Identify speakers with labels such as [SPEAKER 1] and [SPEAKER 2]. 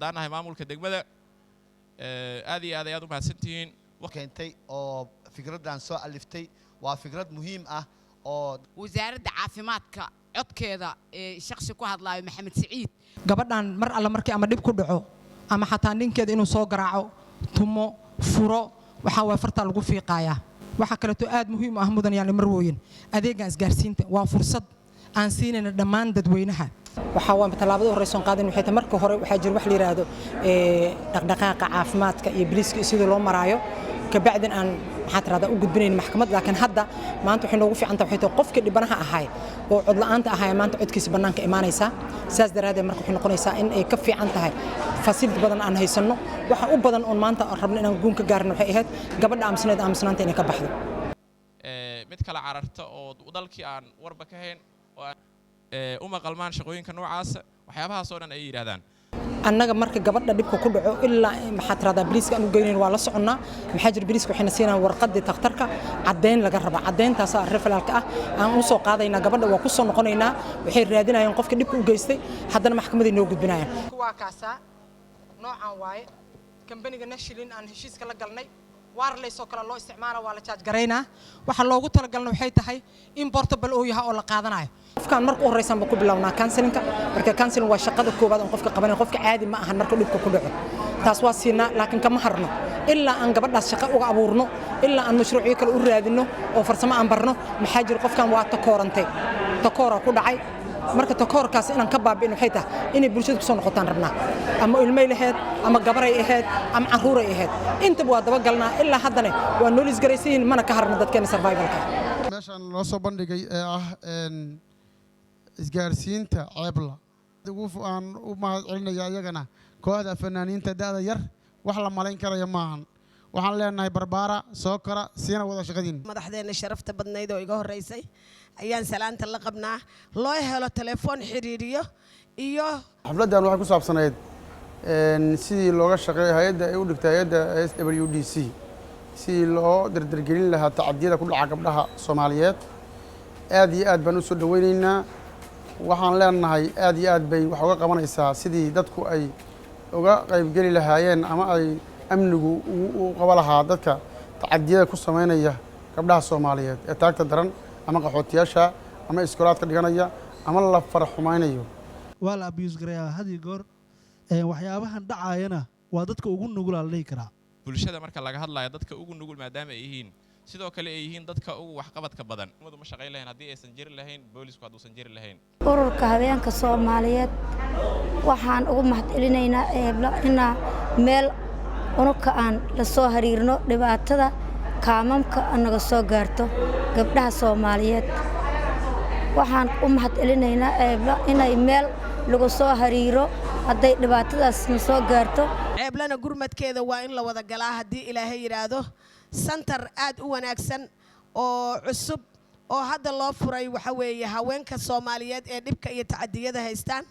[SPEAKER 1] haddaan nahay maamulka degmada aad iyo aad ayaad u mahadsantihiin
[SPEAKER 2] keentay oo fikradan soo aliftay waa fikrad muhiim ah oo
[SPEAKER 3] wasaaradda caafimaadka codkeeda shakhsi ku hadlaayo maxamed saciid
[SPEAKER 4] gabadhan mar alla markii ama dhib ku dhaco ama xataa ninkeeda inuu soo garaaco tumo furo waxa way farta lagu fiiqayaa waxa kale oo aad muhiim ah mudan yaani marwooyin adeegan isgaarsiinta waa fursad aan siinayna dhammaan dadweynaha waxa waa talaabada horeysan qaadan waxay marka hore waxa jir wax la yiraahdo dhaqdhaqaaqa caafimaadka iyo biliska sidoo loo maraayo ka bacdin aan maxaad raada u gudbinayn maxkamad laakiin hadda maanta waxay noogu fiican tahay qofka dhibanaha ahay oo cod la'aanta ahay maanta codkiisa banaanka imaanaysa saas daraadeed marka waxay noqonaysaa in ay ka fiican tahay facility badan aan haysano waxa u badan oo maanta rabna inaan guun ka gaarno waxay ahayd gabadha aamusnaanta inay ka baxdo
[SPEAKER 1] mid kala cararta oo dalkii aan warba ka hayn oo uma qalmaan shaqooyinka noocaas waxyaabahaas oo dhan ay yiraahdaan
[SPEAKER 4] annaga marka gabadha dhibka ku dhaco ilaa maxaad radaa biliska aan u geyneen waa la soconnaa maxaa jir biliska waxayna siinayaan warqadii takhtarka caddeyn laga raba caddeyntaas referalka ah aan u soo qaadaynaa gabadha waa ku soo noqonaynaa waxay raadinayaan qofka dhibka u geystay haddana maxkamaday noo gudbinayaan waa kaasaa noocan waaye kambaniga nashilin aan heshiiska la galnay wireless oo kale loo isticmaalo waa la charge gareynaa waxa loogu talagalna waxay tahay in portable oo yahay oo la qaadanayo qofkan marka u horeysan ba ku bilawnaa counseling marka counseling waa shaqada koobaad oo qofka qabanay qofka caadi ma ahan marka dhibka ku dhaco taas waa siinaa laakiin kama harno ilaa aan gabadhaas shaqo uga abuurno ilaa aan mashruucyo kale u raadino oo farsamo aan barno maxaa jir qofkan waa takoora ku dhacay marka takoorkaas inaan ka baabi'in waxay tahay inay bulshada ku soo noqotaan rabnaa ama ilmay lahayd ama gabaray ahayd ama caruuray ahayd intaba waa daba galnaa ilaa haddana waa noolis garaysiin mana ka harna dadkeena survivalka
[SPEAKER 5] meeshaan loo soo bandhigay ee ah isgaarsiinta ceebla aan u mahad celinaya iyagana kooxda fanaaniinta da'da yar wax la malayn karayo maahan waxaan leenahay barbaara soo kora siina wada shaqadiin
[SPEAKER 6] madaxdeena sharafta badnayd oo iga horeysay ayaan salaanta la qabnaa loo helo telefoon xiriiriyo iyo
[SPEAKER 5] xafladan waxay ku saabsanayd sidii looga shaqeeyo hay'adda ay u dhigtay hay'adda SWDC sidii loo dardargelin lahaa tacadiyada ku dhaca gabdhaha Soomaaliyeed aad iyo aad baan u soo dhaweynaynaa waxaan leenahay aad iyo aad bay wax uga qabanaysaa sidii dadku ay uga qaybgeli lahaayeen ama ay amnigu u qaba lahaa dadka tacadiyada ku sameynaya gabdhaha Soomaaliyeed ee taagta daran ama qaxootiyaasha ama iskoolaadka dhiganaya ama la faraxumaynayo
[SPEAKER 7] waa la abuse gareeyaa hadii goor waxyaabahan dhacayana waa dadka ugu nugul aan leeyahay karaa
[SPEAKER 1] bulshada marka laga hadlayo dadka ugu nugul maadaama ay yihiin sidoo kale ay yihiin dadka ugu waxqabadka badan umadu ma shaqayn lahayn haddii aysan jiri lahayn boolisku hadduusan jiri lahayn
[SPEAKER 8] ururka haweenka Soomaaliyeed waxaan ugu mahadcelinaynaa inaa meel unuka aan la soo hariirno dhibaatada kaamamka anaga soo gaarto gabdhaha Soomaaliyeed waxaan u mahadcelinaynaa inay meel lagu soo hariiro hadday dhibaatadaas soo gaarto
[SPEAKER 6] ceeblana gurmadkeeda waa in la wada galaa haddii Ilaahay yiraahdo center aad u wanaagsan oo cusub oo hadda loo furay waxa weeye haweenka Soomaaliyeed ee dhibka iyo tacadiyada haystaan